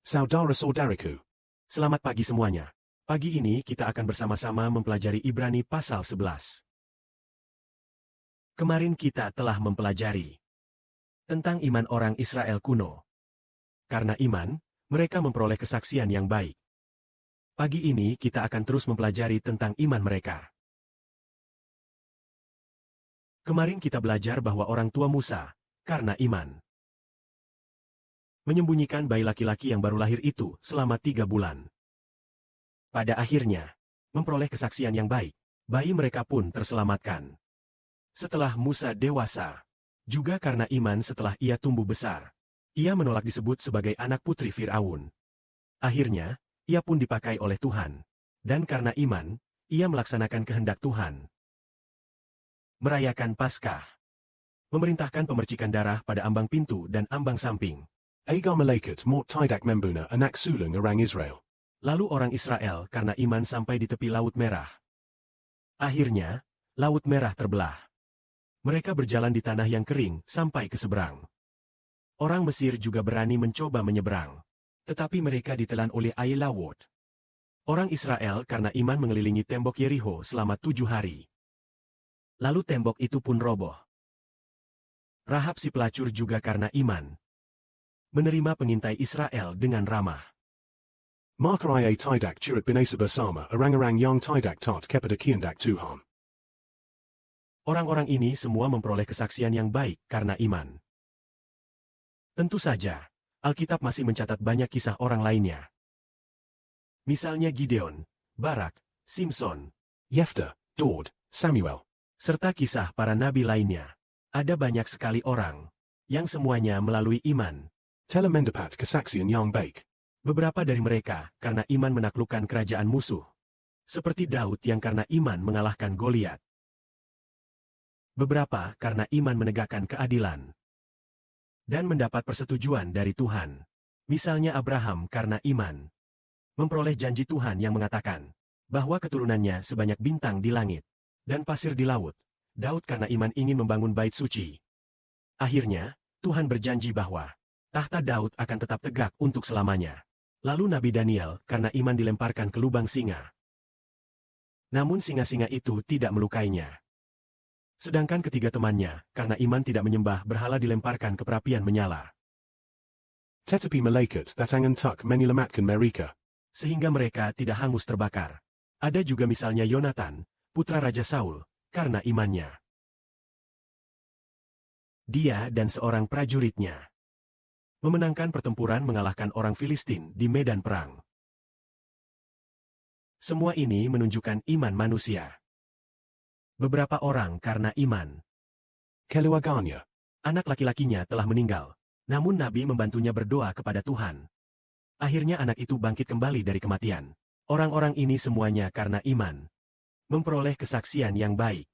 Saudara-saudaraku. Selamat pagi semuanya. Pagi ini kita akan bersama-sama mempelajari Ibrani pasal 11. Kemarin kita telah mempelajari tentang iman orang Israel kuno. Karena iman, mereka memperoleh kesaksian yang baik. Pagi ini kita akan terus mempelajari tentang iman mereka. Kemarin kita belajar bahwa orang tua Musa, karena iman, menyembunyikan bayi laki-laki yang baru lahir itu selama 3 bulan. Pada akhirnya, memperoleh kesaksian yang baik, bayi mereka pun terselamatkan. Setelah Musa dewasa, juga karena iman setelah ia tumbuh besar, ia menolak disebut sebagai anak putri Fir'aun. Akhirnya, ia pun dipakai oleh Tuhan. Dan karena iman, ia melaksanakan kehendak Tuhan. Merayakan Paskah. Memerintahkan pemercikan darah pada ambang pintu dan ambang samping. Agar malaikat mort tidak membuna anak sulung orang Israel. Lalu orang Israel karena iman sampai di tepi Laut Merah. Akhirnya, Laut Merah terbelah. Mereka berjalan di tanah yang kering sampai ke seberang. Orang Mesir juga berani mencoba menyeberang. Tetapi mereka ditelan oleh air laut. Orang Israel karena iman mengelilingi tembok Yeriho selama 7 hari. Lalu tembok itu pun roboh. Rahab si pelacur juga karena iman menerima pengintai Israel dengan ramah. Markaraya tidak curut binasa bersama orang-orang yang tidak taat kepada kehendak Tuhan. Orang-orang ini semua memperoleh kesaksian yang baik karena iman. Tentu saja, Alkitab masih mencatat banyak kisah orang lainnya. Misalnya Gideon, Barak, Simson, Yefta, Daud, Samuel, serta kisah para nabi lainnya. Ada banyak sekali orang yang semuanya melalui iman. telah mendapat kesaksian yang baik. Beberapa dari mereka karena iman menaklukkan kerajaan musuh. Seperti Daud yang karena iman mengalahkan Goliat. Beberapa karena iman menegakkan keadilan. Dan mendapat persetujuan dari Tuhan. Misalnya Abraham karena iman memperoleh janji Tuhan yang mengatakan bahwa keturunannya sebanyak bintang di langit dan pasir di laut. Daud karena iman ingin membangun bait suci. Akhirnya, Tuhan berjanji bahwa tahta Daud akan tetap tegak untuk selamanya. Lalu Nabi Daniel karena iman dilemparkan ke lubang singa. Namun singa-singa itu tidak melukainya. Sedangkan ketiga temannya karena iman tidak menyembah berhala dilemparkan ke perapian menyala. Tetapi malaikat datang untuk menyelamatkan mereka. Sehingga mereka tidak hangus terbakar. Ada juga misalnya Yonatan, putra Raja Saul, karena imannya. Dia dan seorang prajuritnya memenangkan pertempuran mengalahkan orang Filistin di medan perang. Semua ini menunjukkan iman manusia. Beberapa orang karena iman. Keluarganya. Anak laki-lakinya telah meninggal, namun Nabi membantunya berdoa kepada Tuhan. Akhirnya anak itu bangkit kembali dari kematian. Orang-orang ini semuanya karena iman. Memperoleh kesaksian yang baik.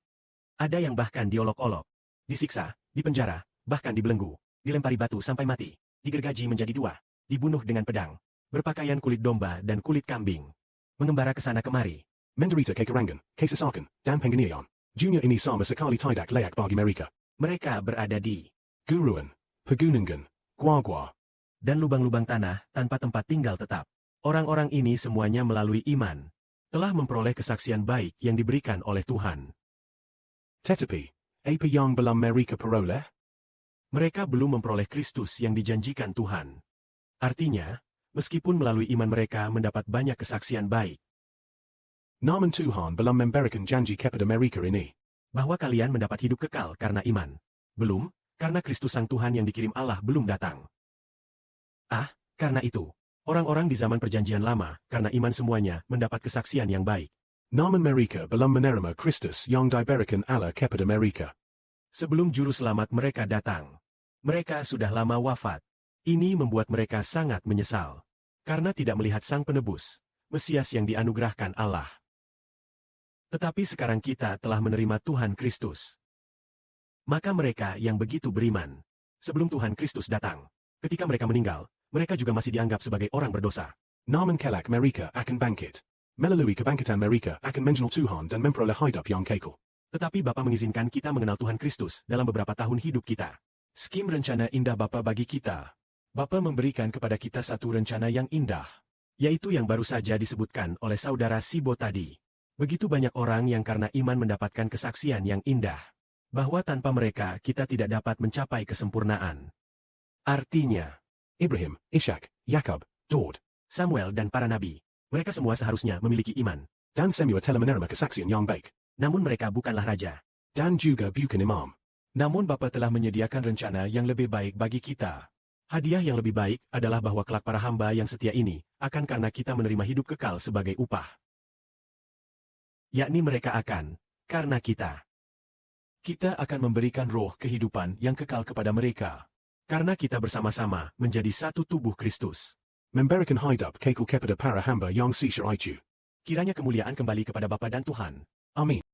Ada yang bahkan diolok-olok, disiksa, dipenjara, bahkan dibelenggu, dilempari batu sampai mati. Digergaji menjadi 2, dibunuh dengan pedang, berpakaian kulit domba dan kulit kambing, mengembara ke sana kemari. Menderita kekurangan, kesesakan, dan penganiayaan. Dunia ini sama sekali tidak layak bagi mereka. Mereka berada di guruan, pegunungan, gua-gua, dan lubang-lubang tanah tanpa tempat tinggal tetap. Orang-orang ini semuanya melalui iman, telah memperoleh kesaksian baik yang diberikan oleh Tuhan. Tetapi, apa yang belum mereka peroleh? Mereka belum memperoleh Kristus yang dijanjikan Tuhan. Artinya, meskipun melalui iman mereka mendapat banyak kesaksian baik. Namun Tuhan belum memberikan janji kepada mereka ini. Bahwa kalian mendapat hidup kekal karena iman. Belum, karena Kristus Sang Tuhan yang dikirim Allah belum datang. Karena itu, orang-orang di zaman perjanjian lama, karena iman semuanya, mendapat kesaksian yang baik. Namun mereka belum menerima Kristus yang diberikan Allah kepada mereka. Sebelum juru selamat mereka datang, mereka sudah lama wafat. Ini membuat mereka sangat menyesal. Karena tidak melihat Sang Penebus, Mesias yang dianugerahkan Allah. Tetapi sekarang kita telah menerima Tuhan Kristus. Maka mereka yang begitu beriman, sebelum Tuhan Kristus datang, ketika mereka meninggal, mereka juga masih dianggap sebagai orang berdosa. Namun kelak mereka akan bangkit. Melalui kebangkitan mereka akan mengenal Tuhan dan memperoleh hidup yang kekal. Tetapi Bapa mengizinkan kita mengenal Tuhan Kristus dalam beberapa tahun hidup kita. Skim rencana indah Bapa bagi kita Bapa memberikan kepada kita satu rencana yang indah, yaitu yang baru saja disebutkan oleh saudara Sibo tadi. Begitu banyak orang yang karena iman mendapatkan kesaksian yang indah, bahwa tanpa mereka kita tidak dapat mencapai kesempurnaan. Artinya, Ibrahim, Ishak, Yakub, Daud, Samuel dan para nabi, mereka semua seharusnya memiliki iman. dan semua telah menerima kesaksian yang baik. Namun mereka bukanlah raja. Dan juga bukan imam. Namun Bapa telah menyediakan rencana yang lebih baik bagi kita. Hadiah yang lebih baik adalah bahwa kelak para hamba yang setia ini akan karena kita menerima hidup kekal sebagai upah. Yakni mereka akan, karena kita akan memberikan roh kehidupan yang kekal kepada mereka. Karena kita bersama-sama menjadi satu tubuh Kristus. Memberikan hidup kekal kepada para hamba yang sisa itu. Kiranya kemuliaan kembali kepada Bapa dan Tuhan. Amin.